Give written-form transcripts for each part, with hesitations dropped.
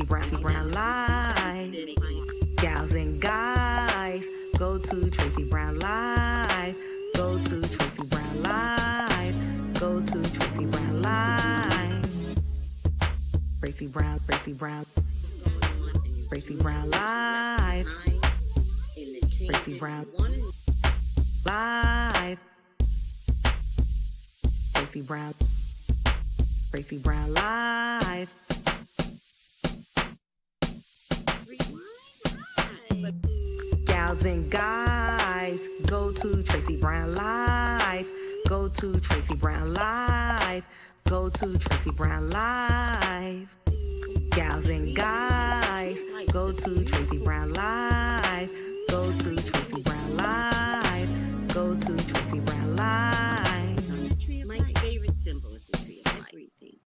Brown Live. Gals and guys, go to Tracey Brown Live. Go to Tracey Brown Live. Go to Tracey Brown Live. Tracey Brown Live. Tracey Brown Live. Tracey Brown Live. Tracey Brown Live. Gals and guys, go to Tracey Brown Live. Go to Tracey Brown Live. Go to Tracey Brown Live. Gals and guys, go to Tracey Brown Live. Go to Tracey Brown Live. Go to Tracey Brown Live. My favorite symbol is the tree of everything.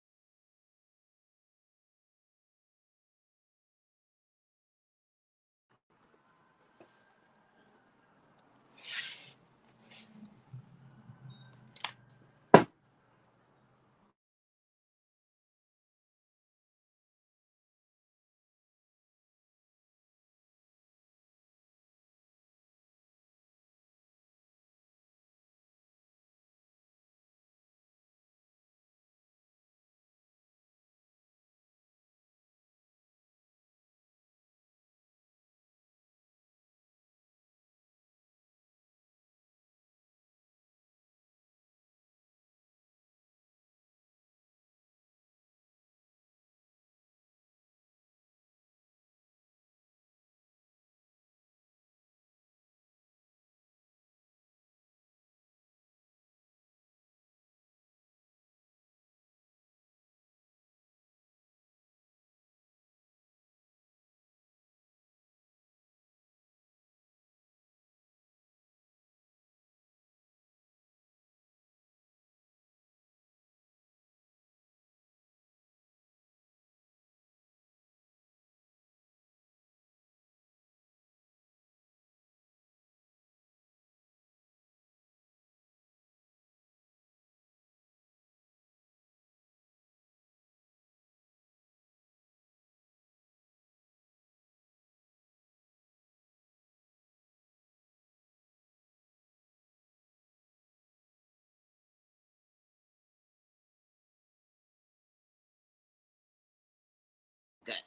Good.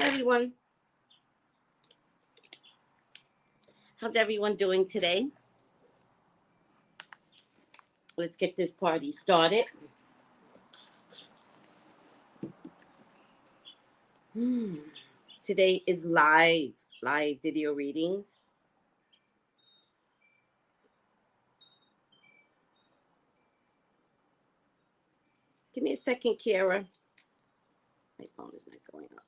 Everyone, how's everyone doing today? Let's get this party started. Today is live video readings. Give me a second, Kiara. My phone is not going up.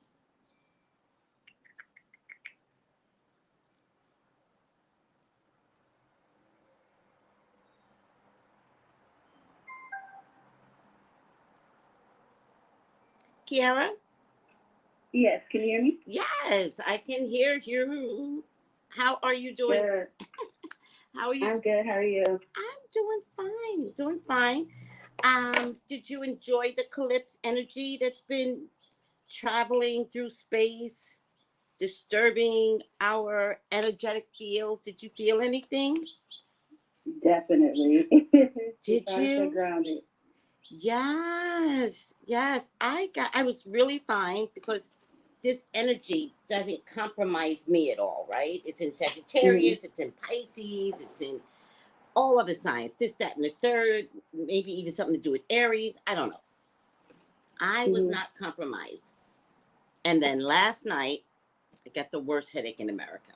Kiara? Yes, can you hear me? Yes, I can hear you. How are you doing? Good. How are you? I'm good. How are you? I'm doing fine. Did you enjoy the eclipse energy that's been traveling through space, disturbing our energetic fields? Did you feel anything? Definitely. Did Trying to stay you? grounded. Yes. I was really fine because this energy doesn't compromise me at all, right? It's in Sagittarius, It's in Pisces, it's in all other signs, this, that, and the third, maybe even something to do with Aries. I don't know. I was not compromised. And then last night, I got the worst headache in America.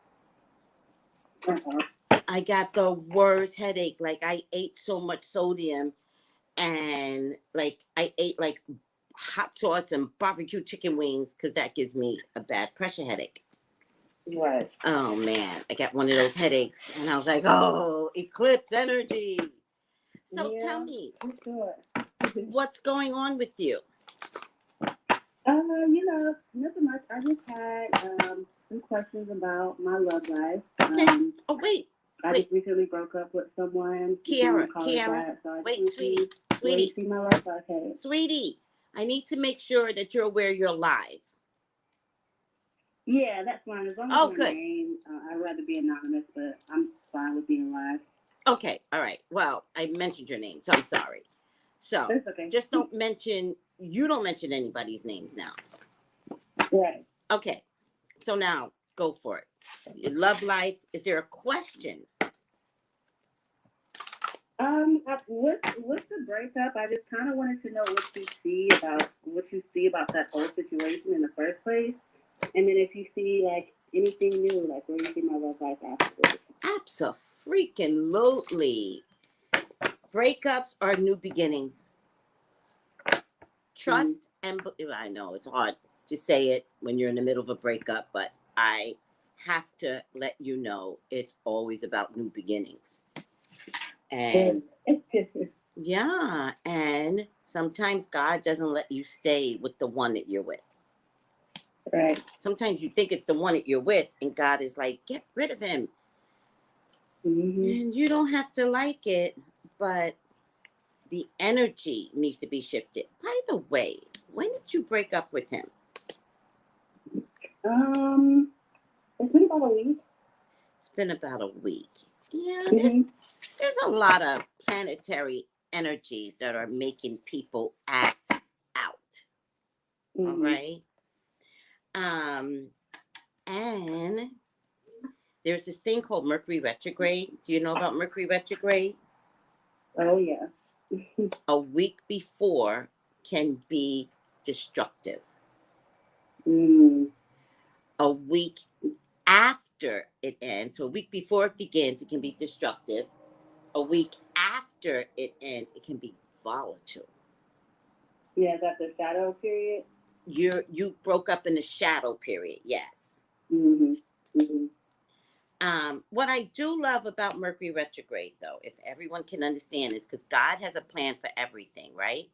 I got the worst headache. Like, I ate so much sodium, and like I ate like hot sauce and barbecue chicken wings because that gives me a bad pressure headache. Right. Oh man, I got one of those headaches, and I was like, "Oh, eclipse energy." So tell me, what's going on with you? Nothing much. I just had some questions about my love life. Okay. I just recently broke up with someone. Kiara, wait, sweetie. See my love life headache. Sweetie, I need to make sure that you're aware you're live. Yeah, that's fine. As long as Oh, my good. name, I'd rather be anonymous, but I'm fine with being live. Okay, all right. Well, I mentioned your name, so I'm sorry. So That's okay. just don't mention anybody's names now. Right. Okay, so now go for it. Your love life, is there a question? With the breakup, I just kind of wanted to know what you see about that whole situation in the first place, and then if you see like anything new, like where you see my love life afterwards. Abso-freaking-lutely. Breakups are new beginnings. Trust and I know it's hard to say it when you're in the middle of a breakup, but I have to let you know it's always about new beginnings. And yeah, and sometimes God doesn't let you stay with the one that you're with. Right. Sometimes you think it's the one that you're with, and God is like, get rid of him. And you don't have to like it, but the energy needs to be shifted. By the way, when did you break up with him? It's been about a week. It's been about a week. Yeah, there's a lot of planetary energies that are making people act out. All right. And there's this thing called Mercury retrograde. Do you know about Mercury retrograde? Oh yeah. A week before can be destructive. A week after it ends, so a week before it begins, it can be destructive. A week after it ends, it can be volatile. Yeah, that's the shadow period. You broke up in the shadow period, yes. What I do love about Mercury retrograde, though, if everyone can understand this, because God has a plan for everything, right?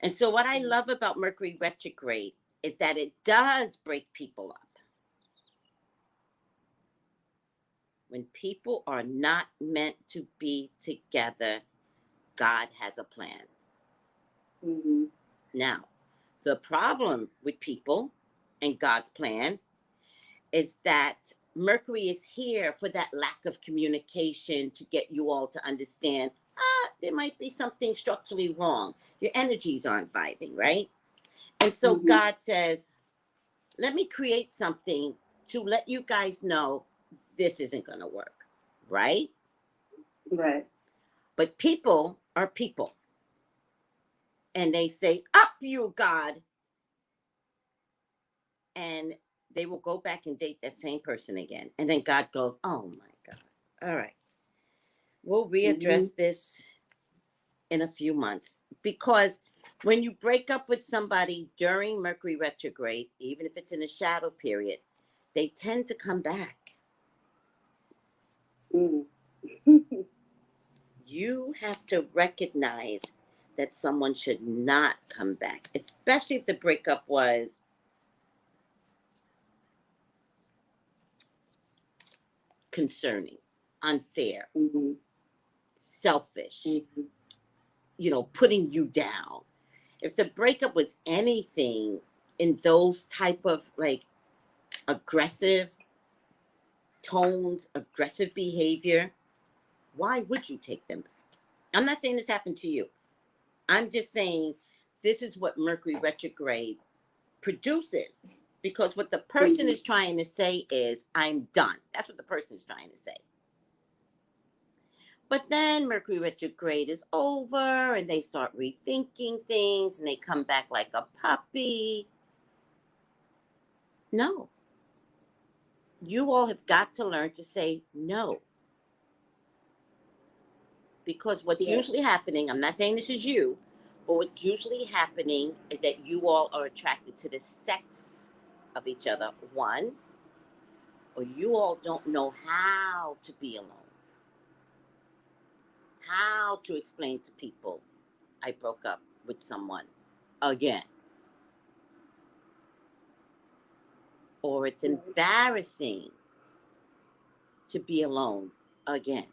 And so what I love about Mercury retrograde is that it does break people up. When people are not meant to be together, God has a plan. Now, the problem with people and God's plan is that Mercury is here for that lack of communication to get you all to understand, there might be something structurally wrong. Your energies aren't vibing, right? And so God says, let me create something to let you guys know this isn't going to work, right? Right. But people are people. And they say, up you, God. And they will go back and date that same person again. And then God goes, oh my God. All right. We'll readdress this in a few months. Because when you break up with somebody during Mercury retrograde, even if it's in a shadow period, they tend to come back. You have to recognize that someone should not come back, especially if the breakup was concerning, unfair, selfish, putting you down. If the breakup was anything in those type of like aggressive tones, aggressive behavior, why would you take them back? I'm not saying this happened to you. I'm just saying this is what Mercury retrograde produces. Because what the person is trying to say is, I'm done. That's what the person is trying to say. But then Mercury retrograde is over and they start rethinking things and they come back like a puppy. No. You all have got to learn to say no. Because what's usually happening, I'm not saying this is you, but what's usually happening is that you all are attracted to the sex of each other, one, or you all don't know how to be alone. How to explain to people, I broke up with someone again. Or it's embarrassing to be alone again.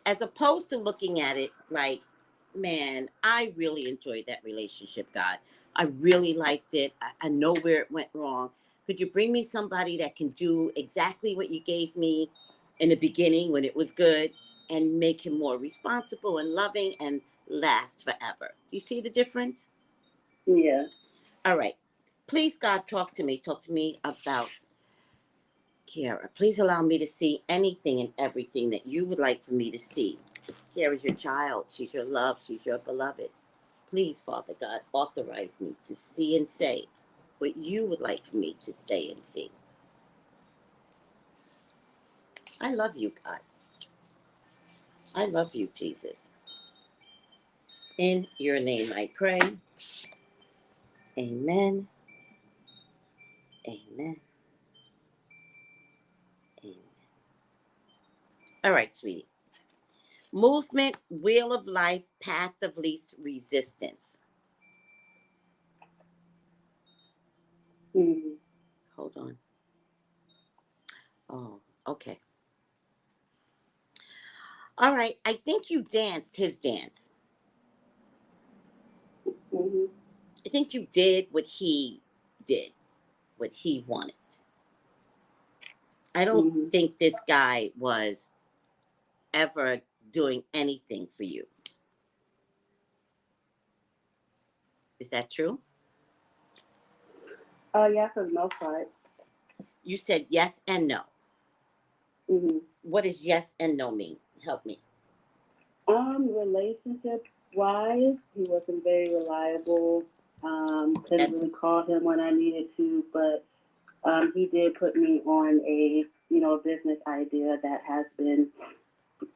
As opposed to looking at it like man, I really enjoyed that relationship, God. I really liked it. I know where it went wrong. Could you bring me somebody that can do exactly what you gave me in the beginning when it was good and make him more responsible and loving and last forever? Do you see the difference? Yeah. All right. Please, God, talk to me. Talk to me about Kiara. Please allow me to see anything and everything that you would like for me to see. Kiara's your child. She's your love. She's your beloved. Please, Father God, authorize me to see and say what you would like for me to say and see. I love you, God. I love you, Jesus. In your name I pray. Amen. Amen. Amen. All right, sweetie. Movement, wheel of life, path of least resistance. Mm-hmm. Hold on. Oh, okay. All right. I think you danced his dance. Mm-hmm. I think you did, what he wanted. I don't Mm-hmm. think this guy was ever doing anything for you. Is that true? Yeah, for the most part. You said yes and no. Mm-hmm. What does yes and no mean? Help me. Relationship wise, he wasn't very reliable. Couldn't That's really call him when I needed to, but he did put me on a business idea that has been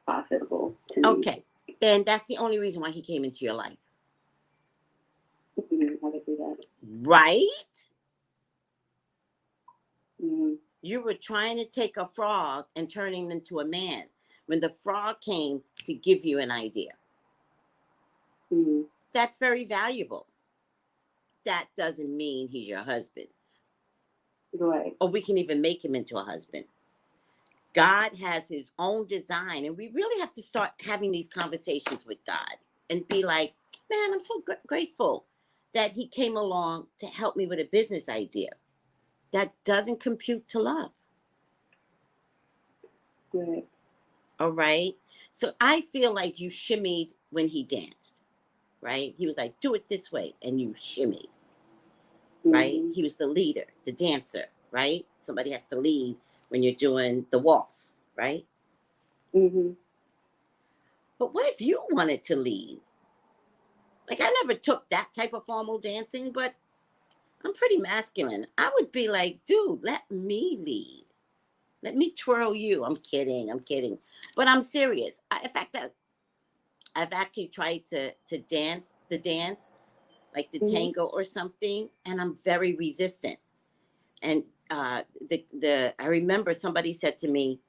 profitable to me. okay. Then that's the only reason why he came into your life. Mm-hmm. I can see that. Right? Mm-hmm. You were trying to take a frog and turn him into a man when the frog came to give you an idea. Mm-hmm. That's very valuable. That doesn't mean he's your husband. Right. Or we can even make him into a husband. God has his own design, and we really have to start having these conversations with God and be like, man, I'm so grateful that he came along to help me with a business idea. That doesn't compute to love. Right. All right. So I feel like you shimmied when he danced, right? He was like, do it this way. And you shimmied, right? Mm-hmm. He was the leader, the dancer, right? Somebody has to lead when you're doing the waltz, right? Mm-hmm. But what if you wanted to lead? Like, I never took that type of formal dancing, but I'm pretty masculine. I would be like, dude, let me lead. Let me twirl you. I'm kidding. I'm kidding. But I'm serious. In fact, I've actually tried to dance the dance, like the Mm-hmm. tango or something, and I'm very resistant. And I remember somebody said to me,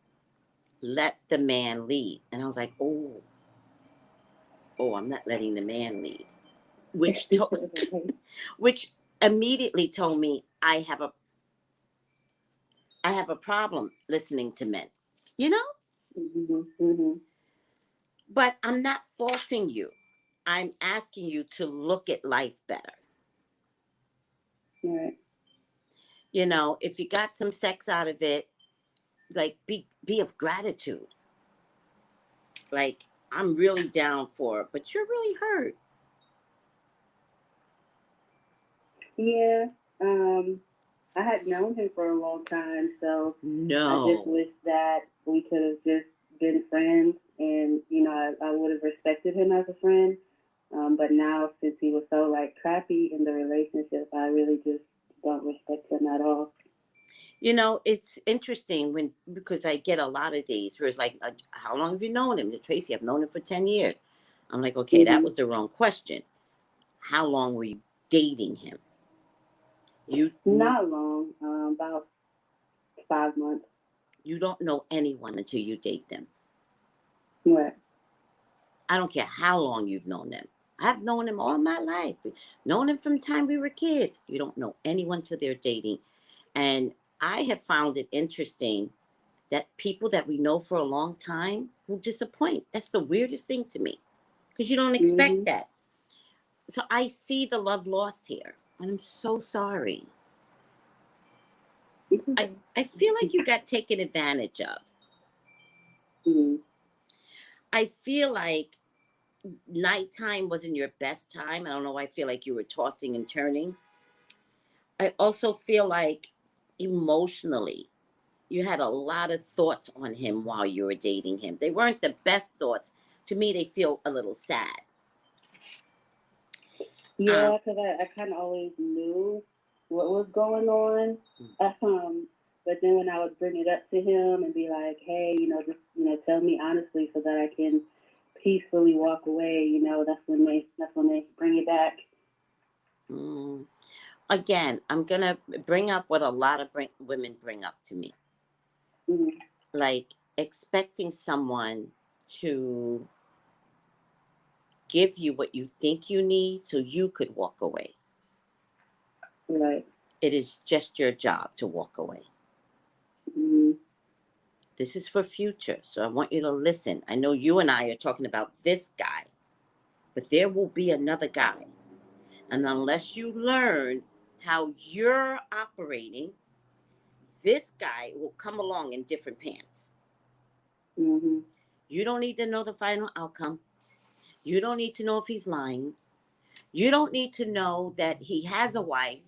let the man lead. And I was like, oh, I'm not letting the man lead. Which immediately told me I have a problem listening to men, you know? Mm-hmm. Mm-hmm. But I'm not faulting you. I'm asking you to look at life better. Right. You know, if you got some sex out of it, like be of gratitude. Like, I'm really down for it, but you're really hurt. Yeah. I had known him for a long time, so I just No. wish that we could have just been friends, and I would have respected him as a friend. But now, since he was so crappy in the relationship, I really just don't respect him at all. You know, it's interesting because I get a lot of these where it's like, how long have you known him? Tracy, I've known him for 10 years. I'm like, okay, that Mm-hmm. was the wrong question. How long were you dating him? Not long, about 5 months. You don't know anyone until you date them. Right. I don't care how long you've known them. I've known them all my life. Known them from the time we were kids. You don't know anyone till they're dating. And I have found it interesting that people that we know for a long time will disappoint. That's the weirdest thing to me. because you don't expect Mhm. that. So I see the love lost here, and I'm so sorry. I feel like you got taken advantage of. Mhm. I feel like nighttime wasn't your best time. I don't know why I feel like you were tossing and turning. I also feel like emotionally, you had a lot of thoughts on him while you were dating him. They weren't the best thoughts. To me, they feel a little sad. Yeah, because I kind of always knew what was going on. But then when I would bring it up to him and be like, hey, just tell me honestly so that I can peacefully walk away. That's when they bring it back. Mm. Again, I'm gonna bring up what a lot of women bring up to me, Mm-hmm. like expecting someone to give you what you think you need so you could walk away. Right. It is just your job to walk away. Mm-hmm. This is for future, so I want you to listen. I know you and I are talking about this guy, but there will be another guy. And unless you learn how you're operating, this guy will come along in different pants. Mm-hmm. You don't need to know the final outcome. You don't need to know if he's lying. You don't need to know that he has a wife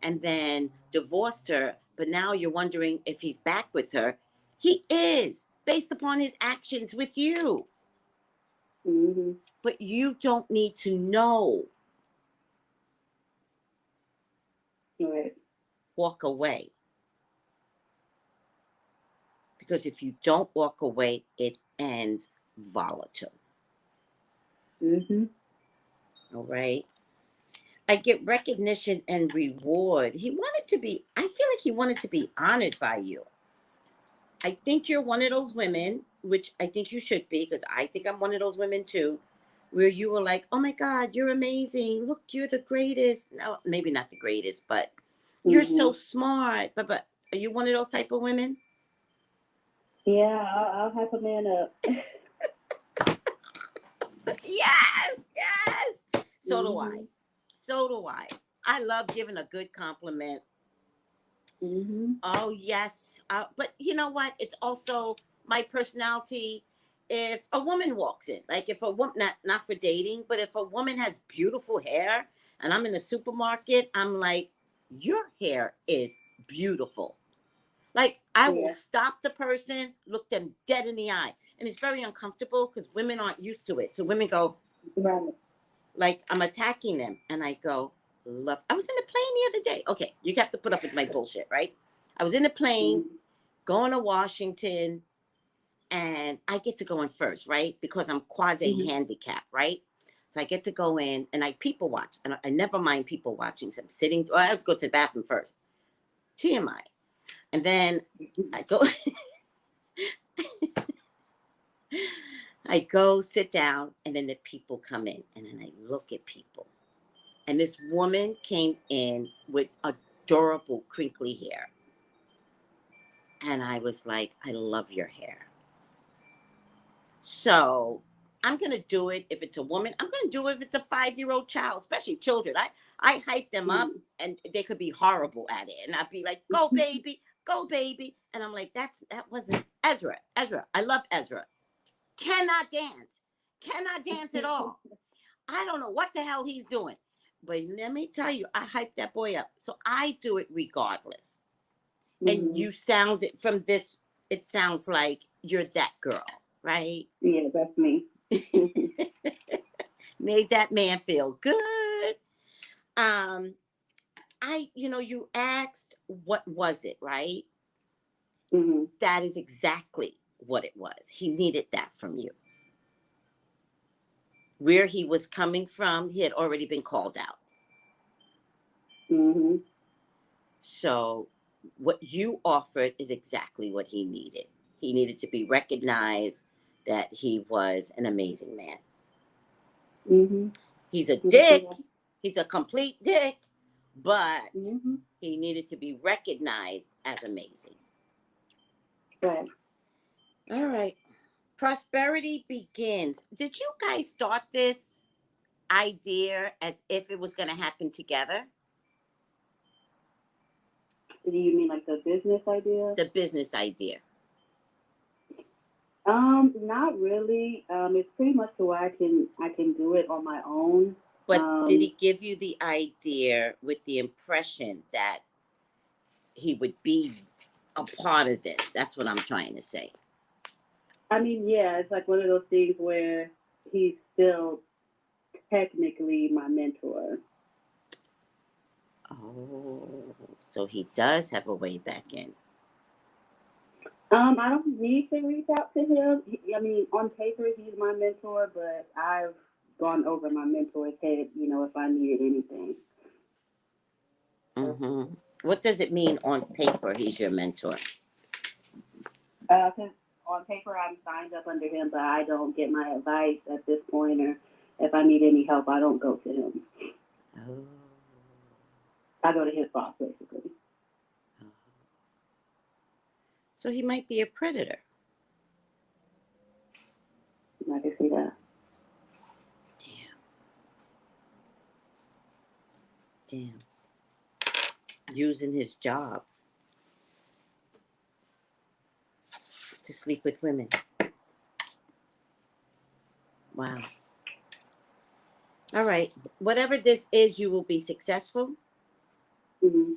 and then divorced her, but now you're wondering if he's back with her. He is, based upon his actions with you. Mm-hmm. But you don't need to know. Right. Walk away. Because if you don't walk away, it ends volatile. Mm-hmm. All right. I get recognition and reward. I feel like he wanted to be honored by you. I think you're one of those women, which I think you should be, because I think I'm one of those women too, where you were like, oh my God, you're amazing. Look, you're the greatest. No, maybe not the greatest, but you're so smart. But are you one of those type of women? Yeah, I'll hype a man up. Yes, yes. So do I. Mm-hmm. So do I. I love giving a good compliment. Mm-hmm. Oh, yes. But you know what? It's also my personality. If a woman walks in, like if a woman, not for dating, but if a woman has beautiful hair and I'm in a supermarket, I'm like, your hair is beautiful. Like I will Yeah. stop the person, look them dead in the eye. And it's very uncomfortable because women aren't used to it. So women go, Right. like I'm attacking them. And I go, love. I was in the plane the other day. Okay, you have to put up with my bullshit, right? I was in the plane Mm-hmm. going to Washington and I get to go in first, right? Because I'm quasi handicapped, right? So I get to go in and I people watch. And I never mind people watching. So I'm sitting, I have to go to the bathroom first. TMI. And then I go, I go sit down and then the people come in and then I look at people. And this woman came in with adorable crinkly hair. And I was like, I love your hair. So I'm going to do it if it's a woman. I'm going to do it if it's a 5-year-old child, especially children. I hype them up and they could be horrible at it. And I'd be like, go baby, go baby. And I'm like, that wasn't Ezra. I love Ezra. Cannot dance at all. I don't know what the hell he's doing. But let me tell you, I hype that boy up. So I do it regardless. And you sound it from this, it sounds like you're that girl, right? Yeah, that's me. Made that man feel good. You asked what was it, right? Mm-hmm. That is exactly what it was. He needed that from you. Where he was coming from, he had already been called out. Mm-hmm. So what you offered is exactly what he needed. He needed to be recognized that he was an amazing man. Mm-hmm. He's a dick. He's a complete dick, but he needed to be recognized as amazing. Right. All right. Prosperity begins. Did you guys start this idea as if it was going to happen together? Do you mean like the business idea? The business idea. Not really. It's pretty much to where I can do it on my own. But did he give you the idea with the impression that he would be a part of this? That's what I'm trying to say. I mean, yeah, it's like one of those things where he's still technically my mentor. Oh, so he does have a way back in. I don't need to reach out to him. I mean, on paper, he's my mentor, but I've gone over my mentor's head, you know, if I needed anything. Mm-hmm. What does it mean on paper he's your mentor? 'Cause on paper, I'm signed up under him, but I don't get my advice at this point, or if I need any help, I don't go to him. Oh. I go to his boss, basically. So he might be a predator. I can see that. Damn. Using his job to sleep with women. Wow. All right. Whatever this is, you will be successful. Mm-hmm.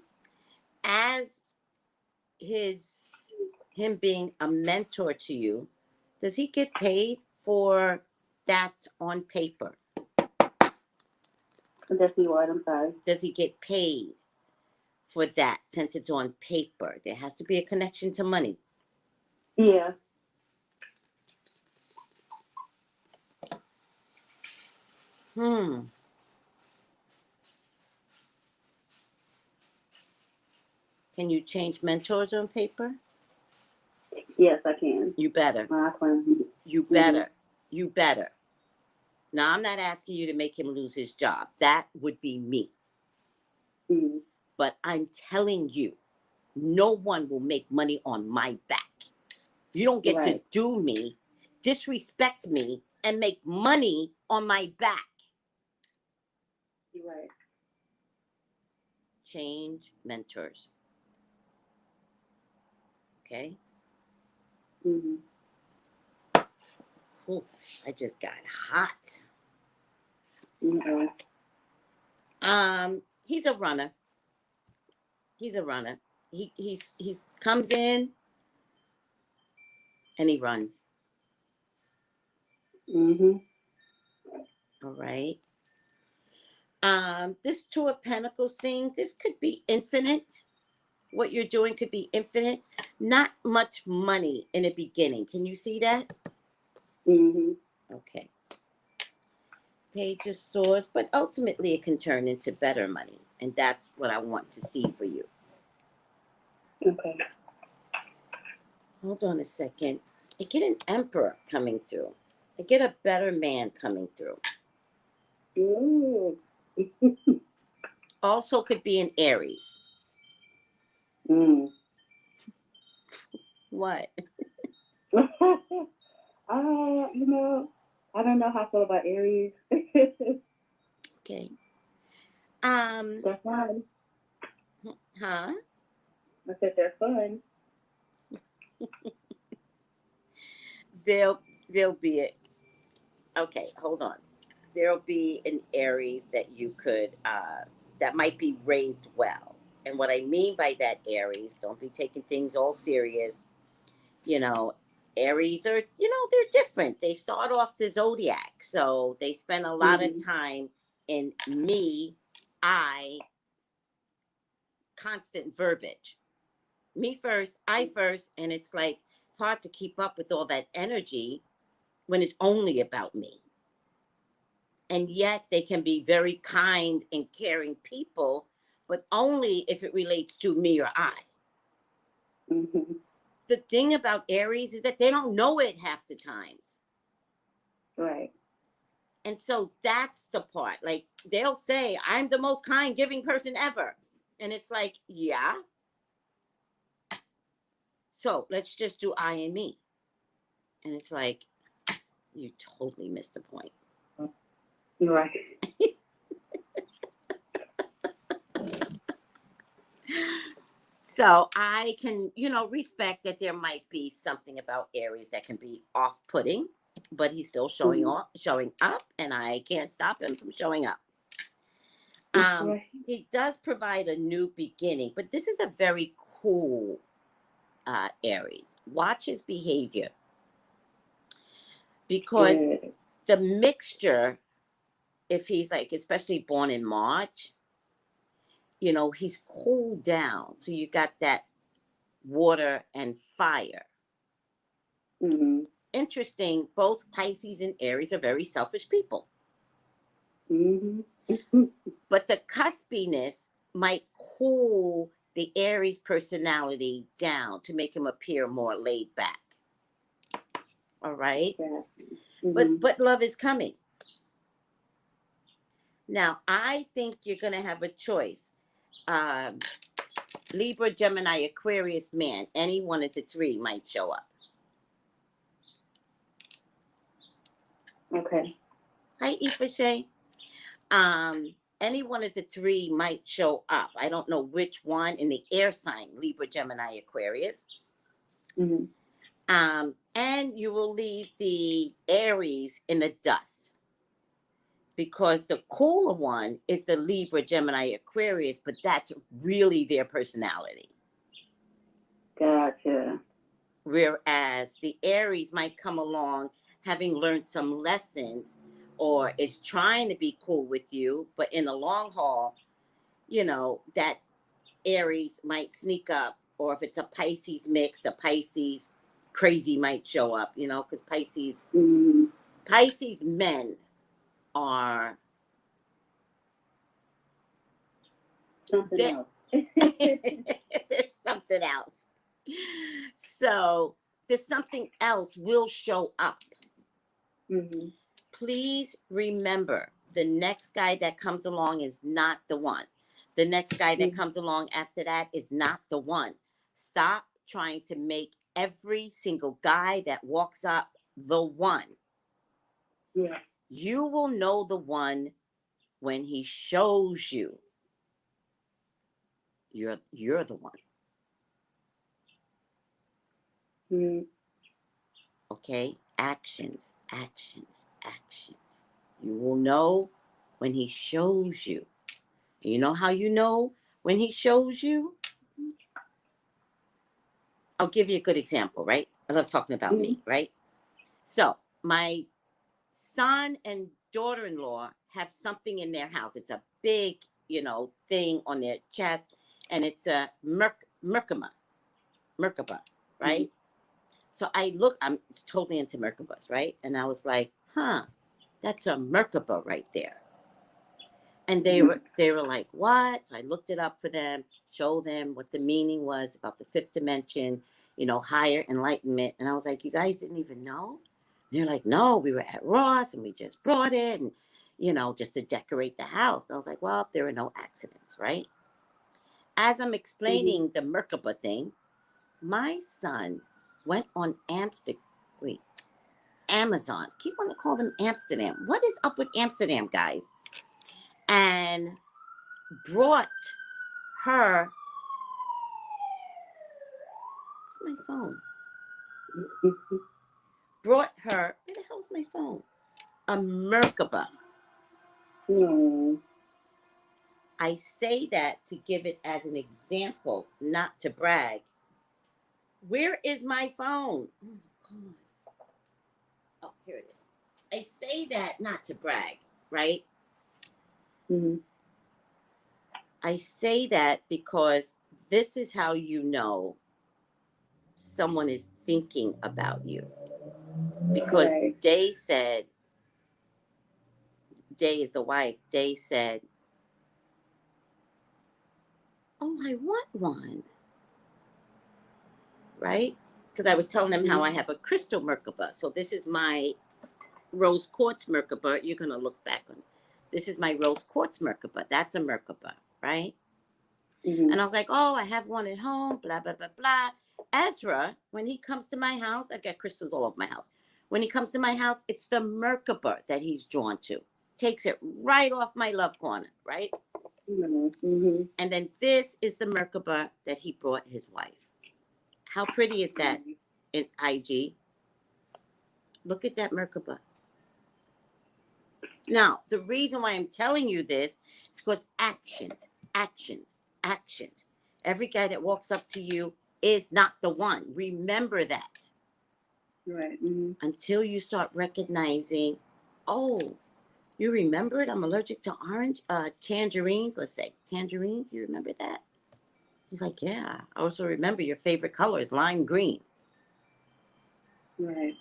As him being a mentor to you, does he get paid for that on paper? Does he what? I'm sorry. Does he get paid for that since it's on paper? There has to be a connection to money. Yeah. Can you change mentors on paper? Yes, I can. You better. I can. You better. You better. Now, I'm not asking you to make him lose his job. That would be me. Mm-hmm. But I'm telling you, no one will make money on my back. You don't get to do me, disrespect me, and make money on my back. You're right. Change mentors. Okay? Mm-hmm. Ooh, I just got hot. Mm-hmm. He's a runner. He's a runner. He's comes in and he runs. Mm-hmm. All right. This Two of Pentacles thing, this could be infinite. What you're doing could be infinite. Not much money in the beginning. Can you see that? Mm-hmm. Okay. Page of Swords, but ultimately it can turn into better money. And that's what I want to see for you. Okay. Hold on a second. I get an Emperor coming through. I get a better man coming through. Ooh. Also could be an Aries. Mm. What? You know, I don't know how I feel about Aries. Okay. They're fun. Huh? I said they're fun. There'll be a, okay, hold on. There'll be an Aries that you could that might be raised well. And what I mean by that, Aries, don't be taking things all serious. You know, Aries are, you know, they're different. They start off the zodiac. So they spend a lot of time in me, I, constant verbiage. Me first, I first. And it's like, it's hard to keep up with all that energy when it's only about me. And yet they can be very kind and caring people, but only if it relates to me or I. Mm-hmm. The thing about Aries is that they don't know it half the times. Right. And so that's the part. Like, they'll say, I'm the most kind, giving person ever. And it's like, yeah. So let's just do I and me. And it's like, you totally missed the point. Right. So I can, respect that there might be something about Aries that can be off-putting, but he's still showing up, and I can't stop him from showing up. Right. He does provide a new beginning, but this is a very cool Aries. Watch his behavior, because Good. the mixture, if he's like, especially born in March, he's cooled down. So you got that water and fire. Mm-hmm. Interesting, both Pisces and Aries are very selfish people. Mm-hmm. But the cuspiness might cool the Aries personality down to make him appear more laid back. All right? Yeah. Mm-hmm. But love is coming. Now, I think you're going to have a choice. Libra, Gemini, Aquarius, man, any one of the three might show up. Okay. Hi, Ifashe. Any one of the three might show up. I don't know which one in the air sign, Libra, Gemini, Aquarius. Mm-hmm. And you will leave the Aries in the dust, because the cooler one is the Libra, Gemini, Aquarius, but that's really their personality. Gotcha. Whereas the Aries might come along having learned some lessons, or is trying to be cool with you, but in the long haul, that Aries might sneak up, or if it's a Pisces mix, the Pisces crazy might show up, because Pisces men are something else. there's something else. So there's something else will show up. Mm-hmm. Please remember, the next guy that comes along is not the one. The next guy that comes along after that is not the one. Stop trying to make every single guy that walks up the one. Yeah. You will know the one when he shows you. You're the one. Mm-hmm. Okay? Actions. You will know when he shows you. You know how you know when he shows you? I'll give you a good example, right? I love talking about me, right? So my son and daughter-in-law have something in their house. It's a big, thing on their chest, and it's a Merkaba, right? So I'm totally into Merkabas, right? And I was like, that's a Merkaba right there. And they were like, what? So I looked it up for them, showed them what the meaning was about the fifth dimension, higher enlightenment. And I was like, you guys didn't even know? And they're like, no, we were at Ross and we just brought it, and, just to decorate the house. And I was like, well, there are no accidents, right? As I'm explaining the Merkaba thing, my son went on Amazon. Keep wanting to call them Amsterdam. What is up with Amsterdam, guys? And brought her. Where's my phone? Brought her. Where the hell's my phone? A Merkaba. I say that to give it as an example, not to brag. Where is my phone? Oh, God. Oh, here it is. I say that not to brag, right? I say that because this is how you know someone is thinking about you. Because Day is the wife, Day said, oh, I want one. Right? Because I was telling them how I have a crystal Merkaba. So this is my rose quartz Merkaba. You're going to look back on it. This is my rose quartz Merkaba. That's a Merkaba, right? And I was like, oh, I have one at home, blah, blah, blah, blah. Ezra, when he comes to my house, I've got crystals all over my house. When he comes to my house, it's the Merkaba that he's drawn to. Takes it right off my love corner, right? Mm-hmm. And then this is the Merkaba that he brought his wife. How pretty is that in IG? Look at that Merkaba. Now, the reason why I'm telling you this is because actions. Every guy that walks up to you is not the one. Remember that. Right. Until you start recognizing, oh, you remember it? I'm allergic to tangerines. Let's say tangerines. You remember that? He's like, yeah. I also remember your favorite color is lime green. Right.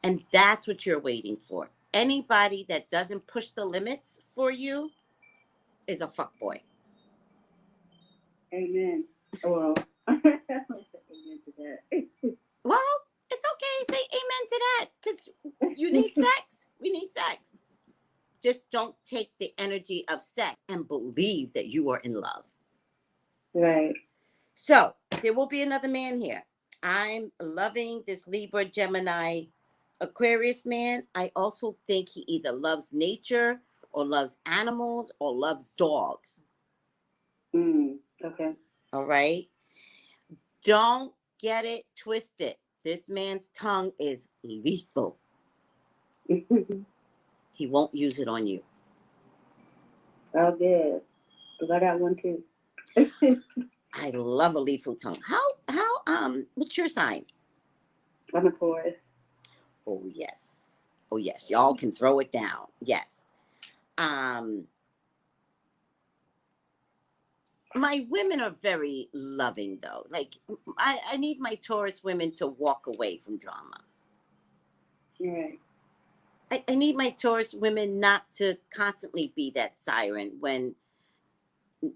And that's what you're waiting for. Anybody that doesn't push the limits for you is a fuckboy. Amen. Well, amen to that. Well, it's okay. Say amen to that because you need sex. We need sex. Just don't take the energy of sex and believe that you are in love. Right. So there will be another man here. I'm loving this Libra, Gemini, Aquarius man. I also think he either loves nature or loves animals or loves dogs. Okay. All right. Don't get it twisted. This man's tongue is lethal. He won't use it on you. Oh, good. Because I got one too. I love a lethal tongue. What's your sign? I'm a Taurus. Oh, yes. Oh, yes. Y'all can throw it down. Yes. My women are very loving, though. Like, I need my Taurus women to walk away from drama. Right. I need my Taurus women not to constantly be that siren when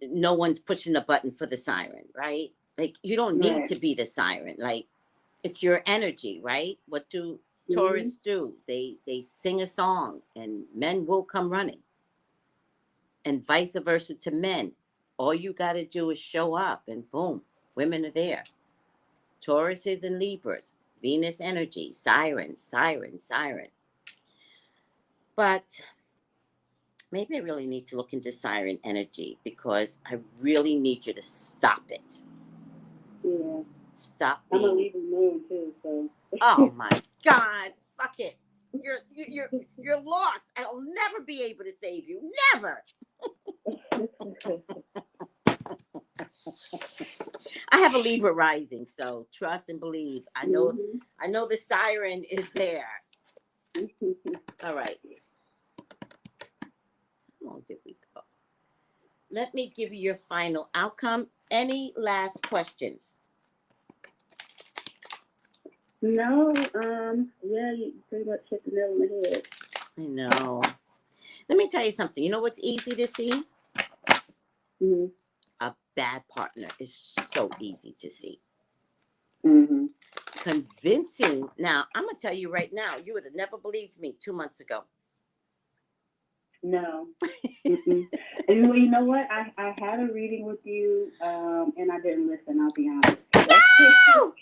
no one's pushing a button for the siren, right? Like, you don't need to be the siren. Like, it's your energy, right? What do Taurus do? They sing a song and men will come running. And vice versa to men. All you got to do is show up and boom, women are there. Tauruses and Libras, Venus energy, siren. But maybe I really need to look into siren energy because I really need you to stop it. Yeah. Stop I'm a being. Libra moon too, so. Oh my God! Fuck it. You're lost. I'll never be able to save you. Never. I have a Libra rising, so trust and believe. I know the siren is there. All right. How long did we go? Let me give you your final outcome. Any last questions? No, yeah, you pretty much hit the nail on the head. I know. Let me tell you something. You know what's easy to see? A bad partner is so easy to see. Convincing. Now, I'm going to tell you right now, you would have never believed me 2 months ago. No. And you know what? I had a reading with you, and I didn't listen, I'll be honest. No!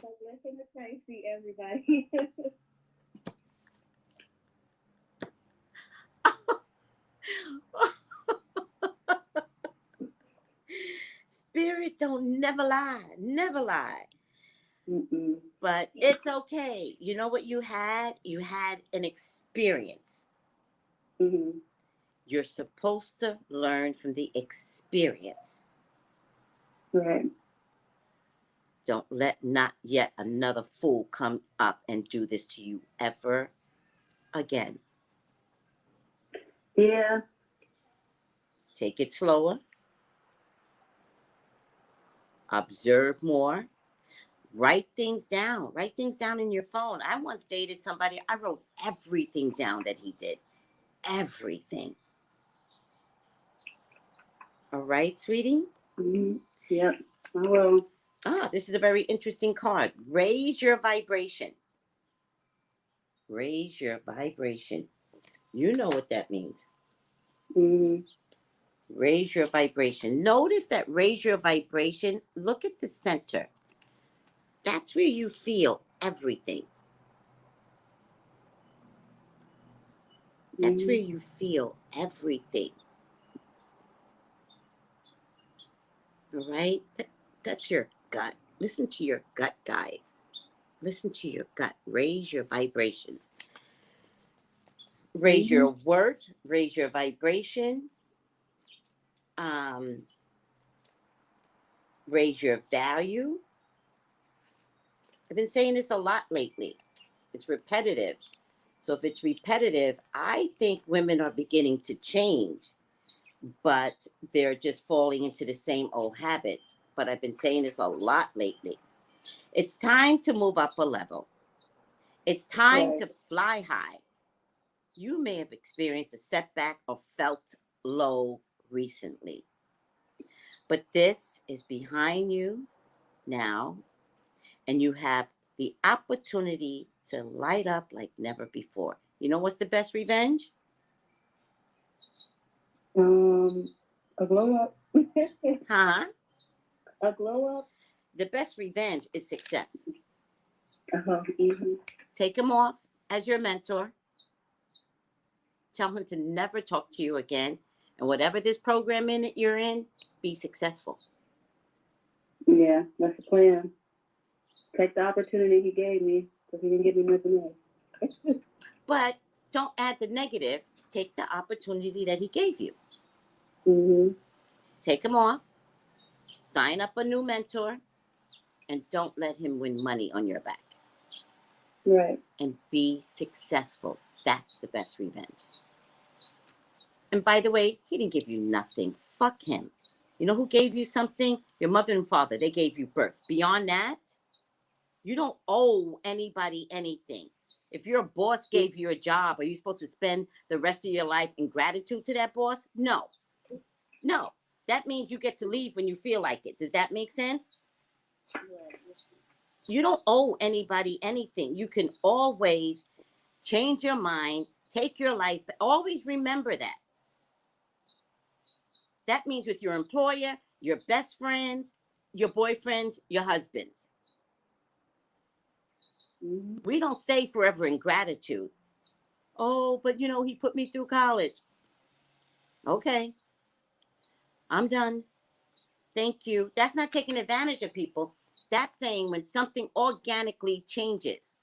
So listen to Tracey, everybody. Spirit don't never lie. But it's okay. You know what you had? You had an experience. You're supposed to learn from the experience. Right. Don't let not yet another fool come up and do this to you ever again. Yeah. Take it slower. Observe more. Write things down. Write things down in your phone. I once dated somebody. I wrote everything down that he did. Everything. All right, sweetie? Yep, I will. This is a very interesting card. Raise your vibration. Raise your vibration. You know what that means. Raise your vibration. Notice that raise your vibration. Look at the center. That's where you feel everything. That's where you feel everything. All right? That's your gut. Listen to your gut, guys. Listen to your gut. Raise your vibrations. Raise your worth. Raise your vibration. Raise your value. I've been saying this a lot lately. It's repetitive. So if it's repetitive, I think women are beginning to change, but they're just falling into the same old habits. But I've been saying this a lot lately. It's time to move up a level. It's time to fly high. You may have experienced a setback or felt low recently, but this is behind you now, and you have the opportunity to light up like never before. You know what's the best revenge? A glow up. Huh? A glow up. The best revenge is success. Mm-hmm. Take him off as your mentor. Tell him to never talk to you again. And whatever this program in that you're in, be successful. Yeah, that's the plan. Take the opportunity he gave me, because he didn't give me nothing else. But don't add the negative. Take the opportunity that he gave you. Mm-hmm. Take him off. Sign up a new mentor. And don't let him win money on your back. Right. And be successful. That's the best revenge. And by the way, he didn't give you nothing. Fuck him. You know who gave you something? Your mother and father. They gave you birth. Beyond that, you don't owe anybody anything. If your boss gave you a job, are you supposed to spend the rest of your life in gratitude to that boss? No. No. That means you get to leave when you feel like it. Does that make sense? You don't owe anybody anything. You can always change your mind, take your life. Always remember that. That means with your employer, your best friends, your boyfriends, your husbands. We don't stay forever in gratitude. Oh, but you know, he put me through college. Okay. I'm done. Thank you. That's not taking advantage of people. That's saying when something organically changes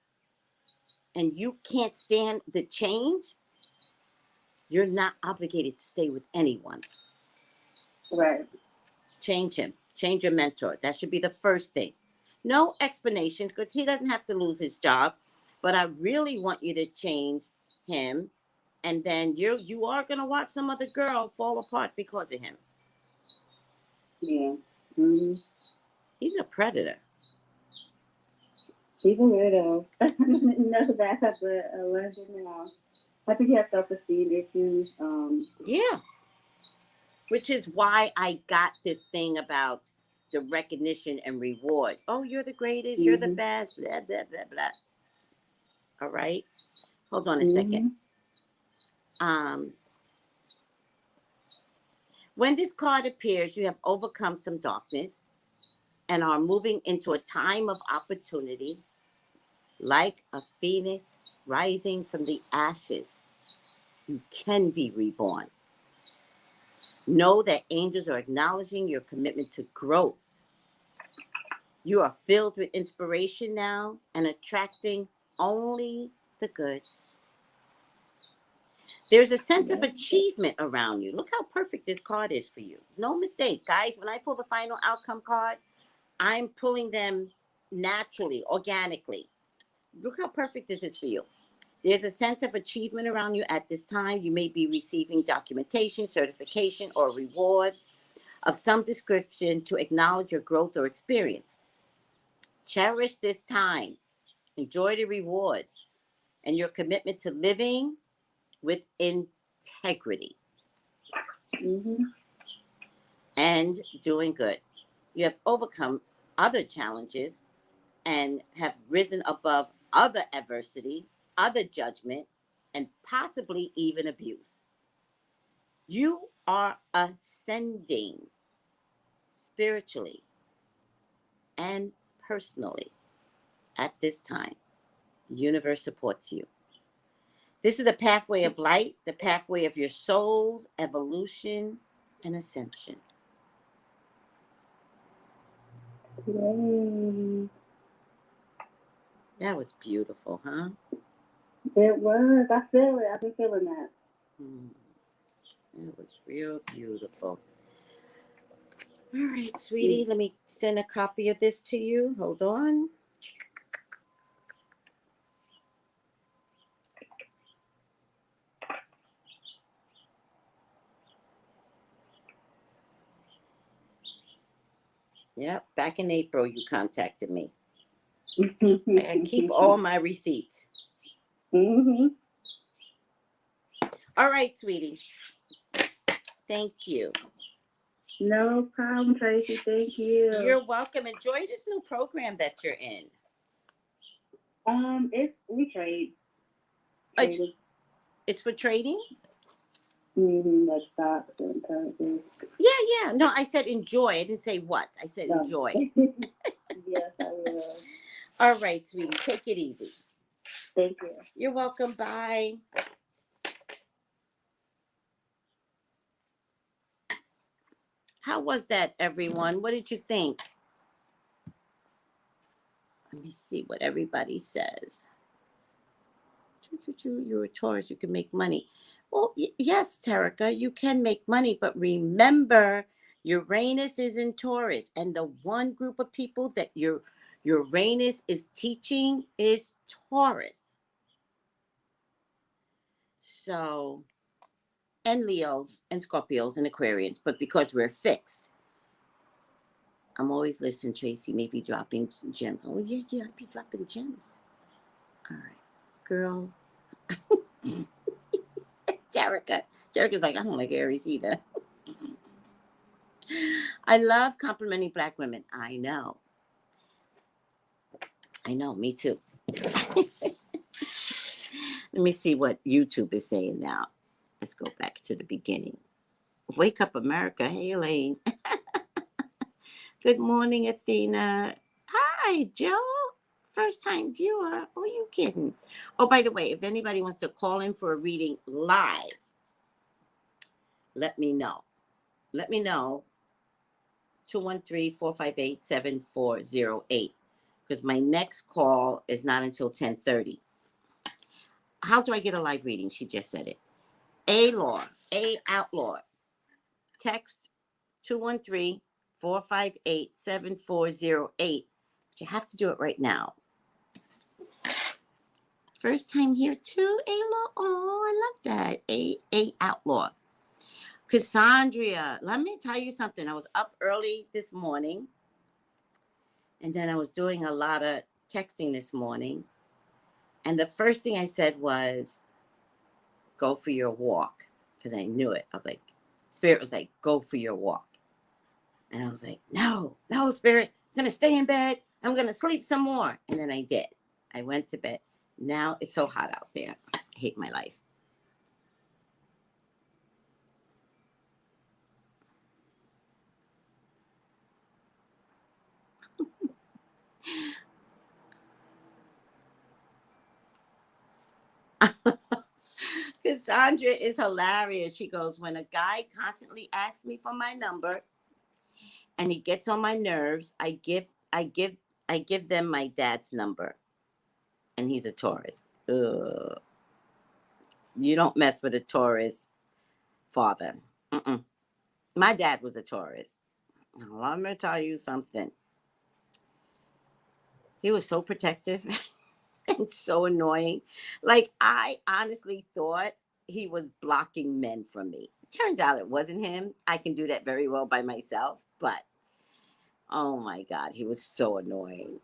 and you can't stand the change, you're not obligated to stay with anyone. Right. Change him. Change your mentor. That should be the first thing. No explanations, because he doesn't have to lose his job. But I really want you to change him. And then you are going to watch some other girl fall apart because of him. Yeah. Mm-hmm. He's a predator. He's a weirdo. No, that's but I learned it now. I think he has self-esteem issues. Yeah. Which is why I got this thing about the recognition and reward. Oh, you're the greatest. You're the best. Blah, blah, blah, blah. All right. Hold on a second. When this card appears, you have overcome some darkness and are moving into a time of opportunity, like a phoenix rising from the ashes. You can be reborn. Know that angels are acknowledging your commitment to growth. You are filled with inspiration now and attracting only the good. There's a sense of achievement around you. Look how perfect this card is for you. No mistake, guys. When I pull the final outcome card, I'm pulling them naturally, organically. Look how perfect this is for you. There's a sense of achievement around you at this time. You may be receiving documentation, certification, or reward of some description to acknowledge your growth or experience. Cherish this time. Enjoy the rewards and your commitment to living with integrity and doing good. You have overcome other challenges and have risen above other adversity, other judgment, and possibly even abuse. You are ascending spiritually and personally at this time. The universe supports you. This is the pathway of light, the pathway of your soul's evolution and ascension. Yay. That was beautiful, huh? It was. I feel it. I've been feeling that. It was real beautiful. All right, sweetie, let me send a copy of this to you. Hold on. Yep, back in April, you contacted me. I keep all my receipts. Mm-hmm. All right, sweetie. Thank you. No problem, Tracy. Thank you. You're welcome. Enjoy this new program that you're in. We trade. It's for trading? Like stocks and currencies. Yeah. No, I said enjoy. I didn't say what. I said enjoy. Yes, I will. All right, sweetie. Take it easy. Thank you. You're welcome. Bye. How was that, everyone? What did you think? Let me see what everybody says. You're a Taurus. You can make money. Well, yes, Tarika, you can make money, but remember, Uranus is in Taurus, and the one group of people that your Uranus is teaching is Taurus. So, and Leos and Scorpios and Aquarians, but because we're fixed. I'm always listening, Tracy, maybe dropping gems. Oh, yeah, I'd be dropping gems. All right, girl. Jerica's like, I don't like Aries either. I love complimenting Black women. I know, me too. Let me see what YouTube is saying now. Let's go back to the beginning. Wake up, America. Hey, Elaine. Good morning, Athena. Hi, Joe. First time viewer. Who are you kidding? Oh, by the way, if anybody wants to call in for a reading live, let me know. 213-458-7408. Because my next call is not until 10:30. How do I get a live reading? She just said it. A Outlaw. Text 213-458-7408. But you have to do it right now. First time here too, Ayla. Oh, I love that. A Outlaw. Cassandra, let me tell you something. I was up early this morning, and then I was doing a lot of texting this morning. And the first thing I said was, go for your walk. Because I knew it. I was like, Spirit was like, go for your walk. And I was like, no, Spirit. I'm going to stay in bed. I'm going to sleep some more. And then I did. I went to bed. Now it's so hot out there. I hate my life. Cassandra is hilarious. She goes, when a guy constantly asks me for my number and he gets on my nerves, I give them my dad's number. And he's a Taurus. Ugh. You don't mess with a Taurus father. Mm-mm. My dad was a Taurus. Now, I'm going to tell you something. He was so protective and so annoying. Like, I honestly thought he was blocking men from me. It turns out it wasn't him. I can do that very well by myself. But, oh my God, he was so annoying.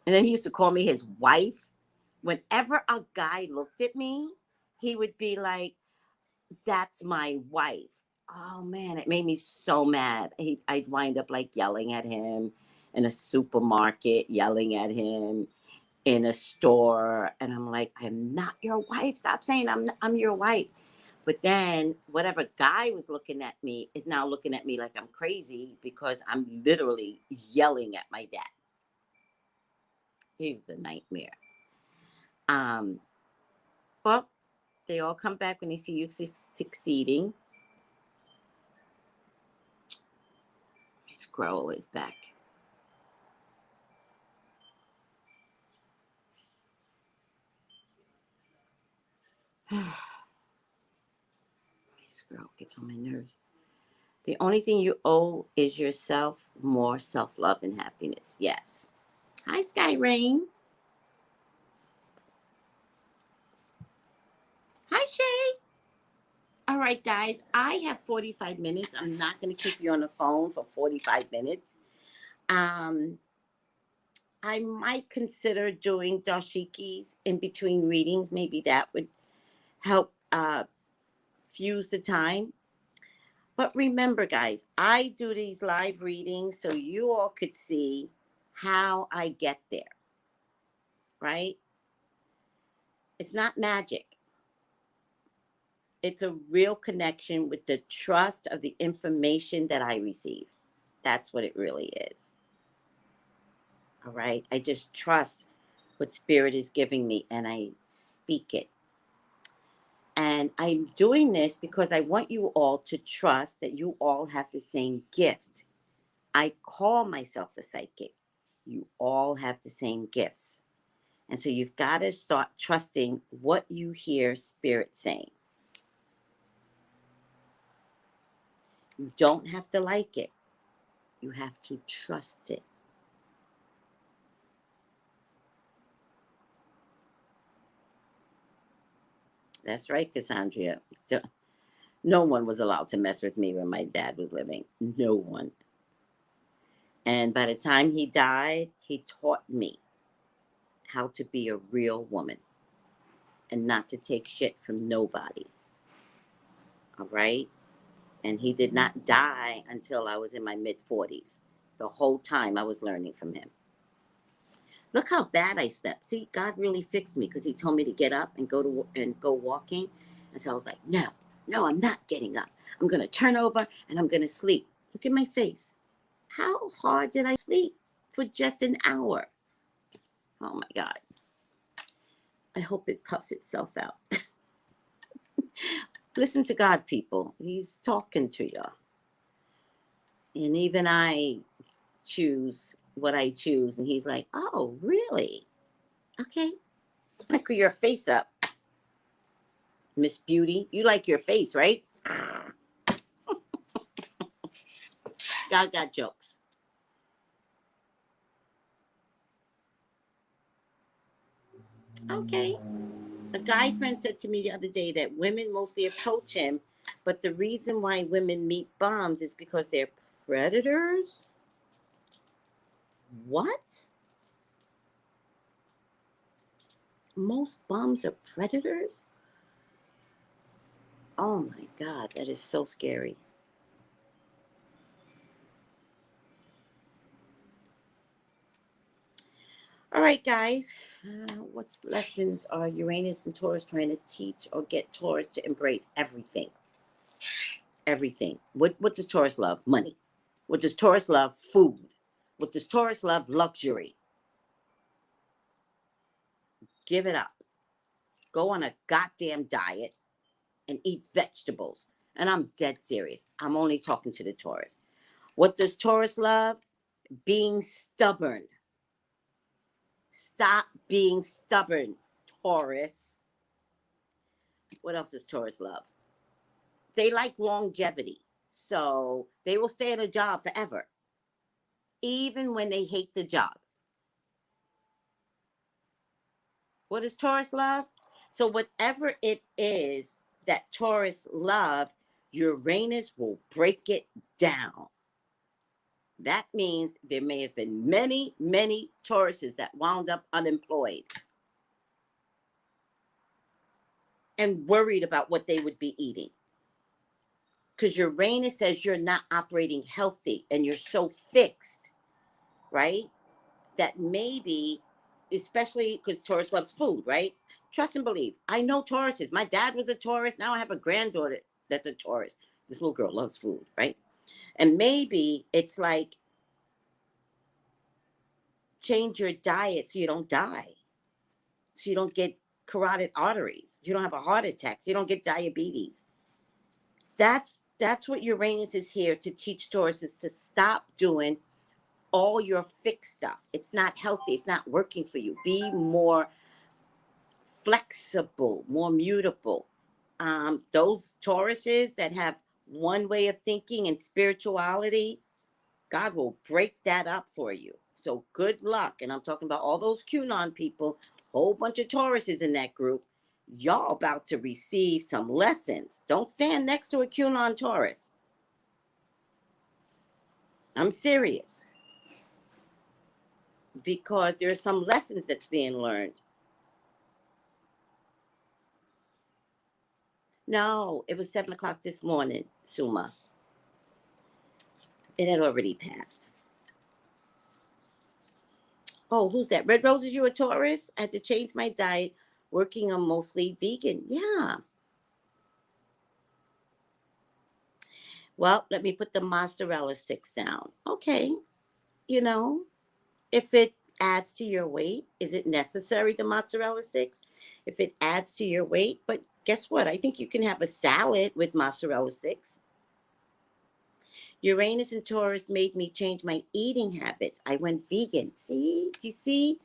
And then he used to call me his wife. Whenever a guy looked at me, he would be like, that's my wife. Oh man, it made me so mad. I'd wind up like yelling at him in a supermarket, yelling at him in a store. And I'm like, I'm not your wife. Stop saying I'm your wife. But then whatever guy was looking at me is now looking at me like I'm crazy because I'm literally yelling at my dad. He was a nightmare. Well, they all come back when they see you succeeding. My scroll is back. This girl gets on my nerves. The only thing you owe is yourself more self-love and happiness. Yes. Hi, Sky Rain. Hi, Shay. All right, guys. I have 45 minutes. I'm not going to keep you on the phone for 45 minutes. I might consider doing dashikis in between readings. Maybe that would help fuse the time. But remember, guys, I do these live readings so you all could see how I get there, right? It's not magic. It's a real connection with the trust of the information that I receive. That's what it really is. All right? I just trust what Spirit is giving me and I speak it. And I'm doing this because I want you all to trust that you all have the same gift. I call myself a psychic. You all have the same gifts. And so you've got to start trusting what you hear Spirit saying. You don't have to like it. You have to trust it. That's right, Cassandra. No one was allowed to mess with me when my dad was living. No one. And by the time he died, he taught me how to be a real woman and not to take shit from nobody. All right? And he did not die until I was in my mid-40s. The whole time I was learning from him. Look how bad I slept. See, God really fixed me because he told me to get up and go walking. And so I was like, no, I'm not getting up. I'm going to turn over and I'm going to sleep. Look at my face. How hard did I sleep for just an hour? Oh my God. I hope it puffs itself out. Listen to God, people. He's talking to you. And even I choose what I choose. And he's like, oh, really? Okay. Pucker your face up, Miss Beauty. You like your face, right? God got jokes. Okay. A guy friend said to me the other day that women mostly approach him, but the reason why women meet bums is because they're predators? What? Most bums are predators? Oh my God, that is so scary. All right, guys. What lessons are Uranus and Taurus trying to teach or get Taurus to embrace? Everything. Everything. What does Taurus love? Money. What does Taurus love? Food. What does Taurus love? Luxury. Give it up. Go on a goddamn diet and eat vegetables. And I'm dead serious. I'm only talking to the Taurus. What does Taurus love? Being stubborn. Stop being stubborn, Taurus. What else does Taurus love? They like longevity. So they will stay at a job forever, even when they hate the job. What does Taurus love? So whatever it is that Taurus love, Uranus will break it down. That means there may have been many, many Tauruses that wound up unemployed and worried about what they would be eating. Because Uranus says you're not operating healthy and you're so fixed, right? That maybe, especially because Taurus loves food, right? Trust and believe. I know Tauruses. My dad was a Taurus. Now I have a granddaughter that's a Taurus. This little girl loves food, right? And maybe it's like, change your diet so you don't die. So you don't get carotid arteries. You don't have a heart attack. So you don't get diabetes. That's what Uranus is here to teach Tauruses, to stop doing all your fixed stuff. It's not healthy. It's not working for you. Be more flexible, more mutable. Those Tauruses that have one way of thinking and spirituality, God will break that up for you. So good luck. And I'm talking about all those QAnon people, whole bunch of Tauruses in that group. Y'all about to receive some lessons. Don't stand next to a QAnon Taurus. I'm serious. Because there's some lessons that's being learned. No, it was 7 o'clock this morning, Suma. It had already passed. Oh, who's that? Red Rose, is you a Taurus? I had to change my diet, working on mostly vegan. Yeah. Well, let me put the mozzarella sticks down. Okay. You know, if it adds to your weight, is it necessary, the mozzarella sticks? If it adds to your weight, but guess what? I think you can have a salad with mozzarella sticks. Uranus and Taurus made me change my eating habits. I went vegan. See? Do you see?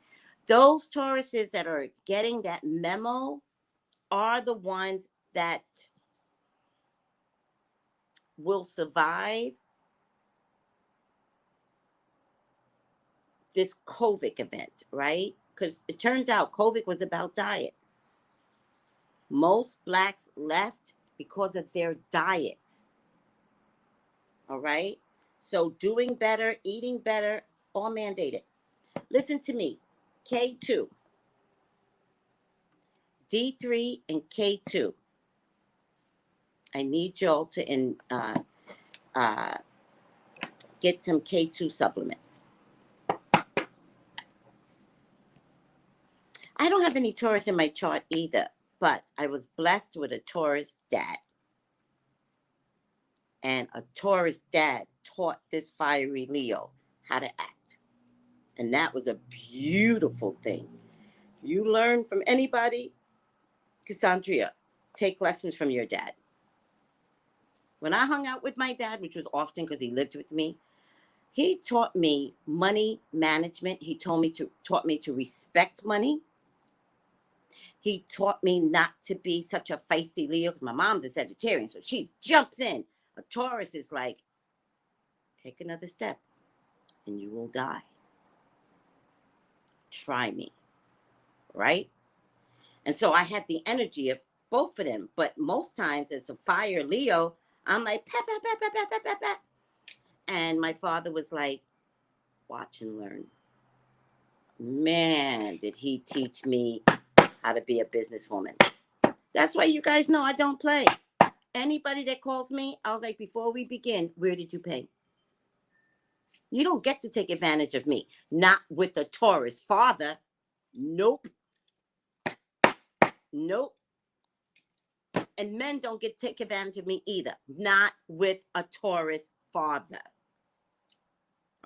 Those Tauruses that are getting that memo are the ones that will survive this COVID event, right? Because it turns out COVID was about diet. Most Blacks left because of their diets. All right? So doing better, eating better, all mandated. Listen to me. K2, D3, and K2. I need y'all to get some K2 supplements. I don't have any Taurus in my chart either, but I was blessed with a Taurus dad. And a Taurus dad taught this fiery Leo how to act. And that was a beautiful thing. You learn from anybody, Cassandra, take lessons from your dad. When I hung out with my dad, which was often because he lived with me, he taught me money management. He taught me to respect money. He taught me not to be such a feisty Leo, because my mom's a Sagittarian, so she jumps in. A Taurus is like, take another step and you will die. Try me, right? And so I had the energy of both of them, but most times as a fire Leo, I'm like, pat, pat, pat, pat, pat, pat, pat, pat. And my father was like, watch and learn. Man, did he teach me how to be a businesswoman. That's why you guys know I don't play. Anybody that calls me, I was like, before we begin, where did you pay? You don't get to take advantage of me. Not with a Taurus father. Nope. Nope. And men don't get to take advantage of me either. Not with a Taurus father.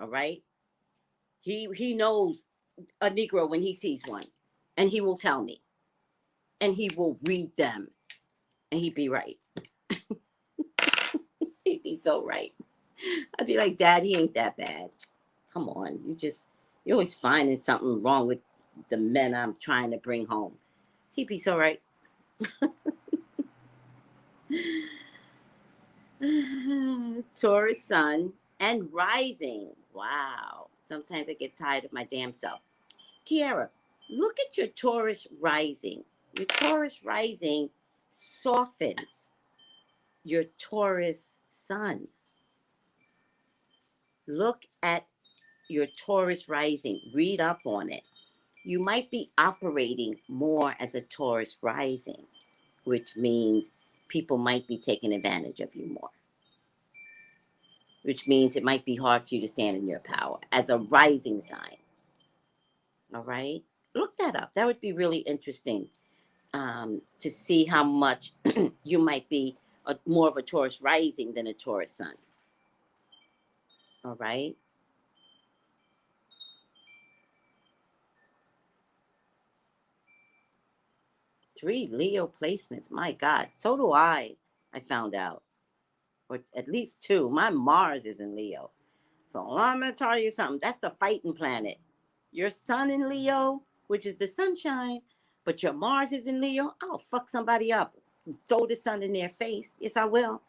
All right? He knows a Negro when he sees one. And he will tell me. And he will read them. And he'd be right. He'd be so right. I'd be like, Dad, he ain't that bad. Come on. You're always finding something wrong with the men I'm trying to bring home. He'd be so right. Taurus sun and rising. Wow. Sometimes I get tired of my damn self. Kiara, look at your Taurus rising. Your Taurus rising softens your Taurus sun. Look at your Taurus rising. Read up on it. You might be operating more as a Taurus rising, which means people might be taking advantage of you more. Which means it might be hard for you to stand in your power as a rising sign. All right? Look that up. That would be really interesting to see how much you might be more of a Taurus rising than a Taurus sun. All right. Three Leo placements. My God. So do I found out. Or at least two. My Mars is in Leo. So I'm going to tell you something. That's the fighting planet. Your sun in Leo, which is the sunshine, but your Mars is in Leo. I'll fuck somebody up. Throw the sun in their face. Yes, I will.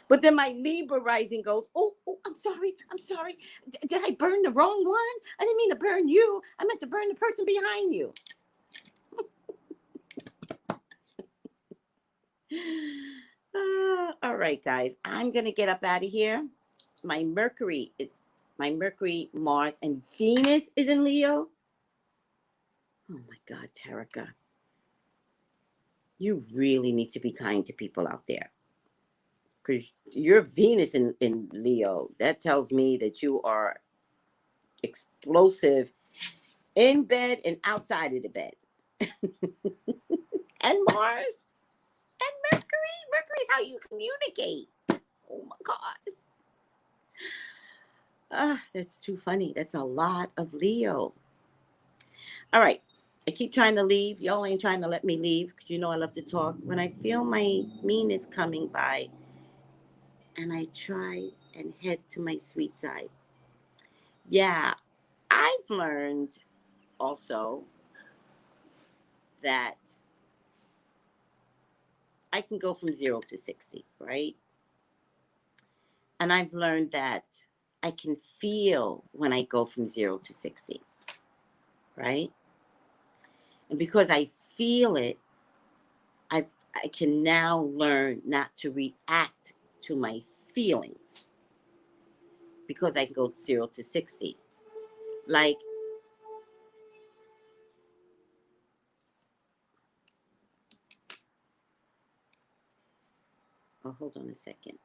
But then my Libra rising goes, oh, I'm sorry. Did I burn the wrong one? I didn't mean to burn you. I meant to burn the person behind you. All right, guys. I'm going to get up out of here. My Mercury, Mars, and Venus is in Leo. Oh, my God, Tarika. You really need to be kind to people out there. Because your Venus in Leo, that tells me that you are explosive in bed and outside of the bed. And Mars and Mercury. Mercury is how you communicate. Oh my God. That's too funny. That's a lot of Leo. All right. I keep trying to leave. Y'all ain't trying to let me leave because you know I love to talk. When I feel my meanness coming by, and I try and head to my sweet side. Yeah, I've learned also that I can go from 0 to 60, right? And I've learned that I can feel when I go from 0 to 60, right? And because I feel it, I can now learn not to react to my feelings because I can go 0 to 60. Like, oh, hold on a second.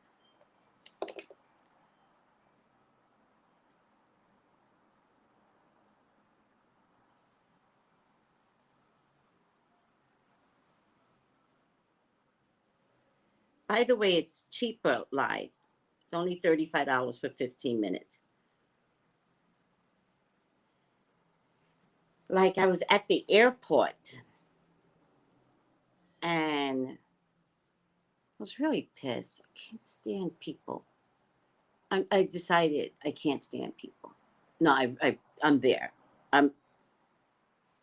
By the way, it's cheaper live. It's only $35 for 15 minutes. Like, I was at the airport and I was really pissed. I can't stand people. I decided I can't stand people. No, I'm there.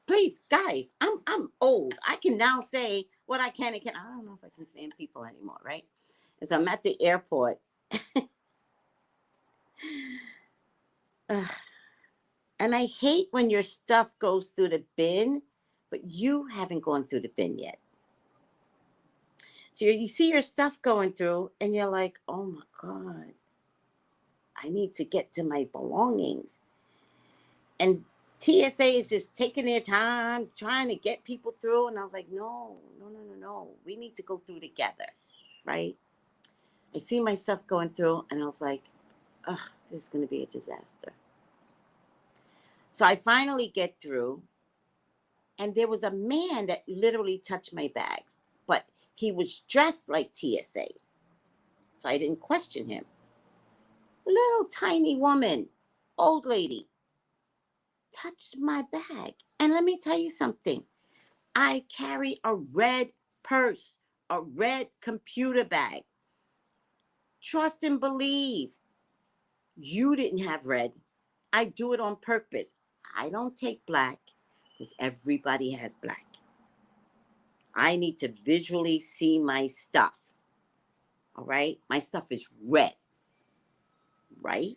Please, guys, I'm old. I can now say what I can and can't. I don't know if I can stand people anymore, right? And so I'm at the airport. And I hate when your stuff goes through the bin, but you haven't gone through the bin yet. So you see your stuff going through and you're like, oh my God, I need to get to my belongings. And TSA is just taking their time, trying to get people through. And I was like, no. We need to go through together, right? I see my stuff going through and I was like, ugh, this is going to be a disaster. So I finally get through and there was a man that literally touched my bags, but he was dressed like TSA. So I didn't question him. Little tiny woman, old lady, touched my bag. And let me tell you something. I carry a red purse, a red computer bag. Trust and believe. You didn't have red. I do it on purpose. I don't take black because everybody has black. I need to visually see my stuff. All right? My stuff is red. Right?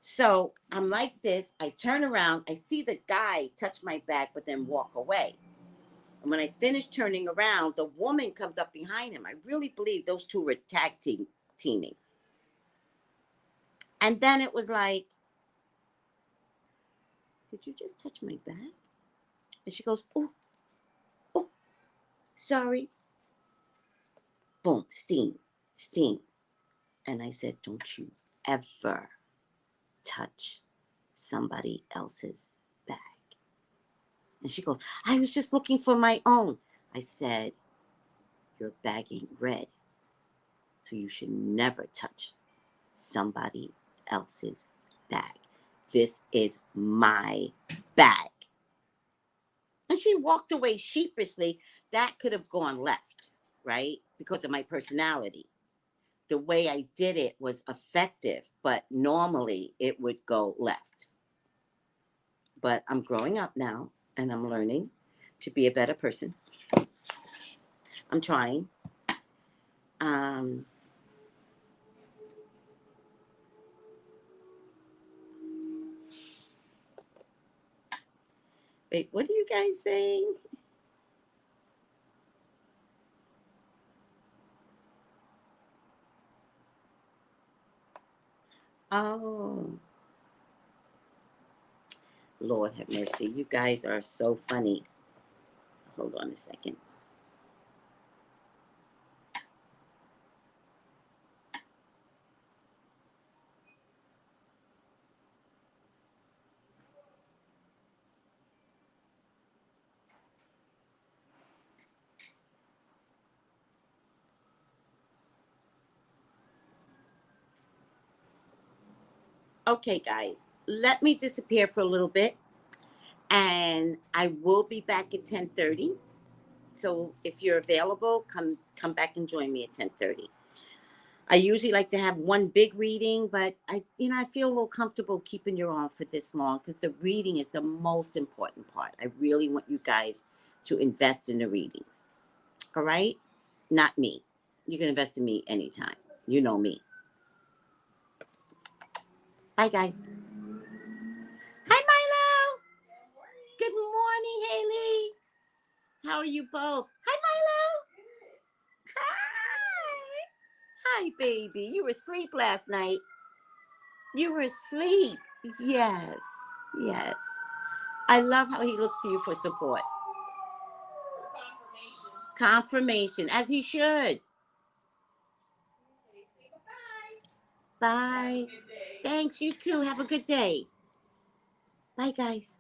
So I'm like this. I turn around. I see the guy touch my back, but then walk away. And when I finish turning around, the woman comes up behind him. I really believe those two were tag teaming. And then it was like, did you just touch my back? And she goes, oh, sorry. Boom, steam. And I said, don't you ever touch somebody else's bag. And she goes, I was just looking for my own. I said, your bag ain't red, so you should never touch somebody else's bag. This is my bag. And she walked away sheepishly. That could have gone left, right? Because of my personality. The way I did it was effective, but normally it would go left. But I'm growing up now, and I'm learning to be a better person. I'm trying. Wait, what are you guys saying? Oh, Lord have mercy. You guys are so funny. Hold on a second. Okay, guys, let me disappear for a little bit, and I will be back at 10:30. So if you're available, come back and join me at 10:30. I usually like to have one big reading, but I feel a little comfortable keeping you on for this long because the reading is the most important part. I really want you guys to invest in the readings. All right? Not me. You can invest in me anytime. You know me. Bye, guys. Hi, Milo. Good morning, Haley. How are you both? Hi, Milo. Hi. Hi, baby. You were asleep last night. You were asleep. Yes. Yes. I love how he looks to you for support. Confirmation, as he should. Bye. Thanks, you too. Have a good day. Bye, guys.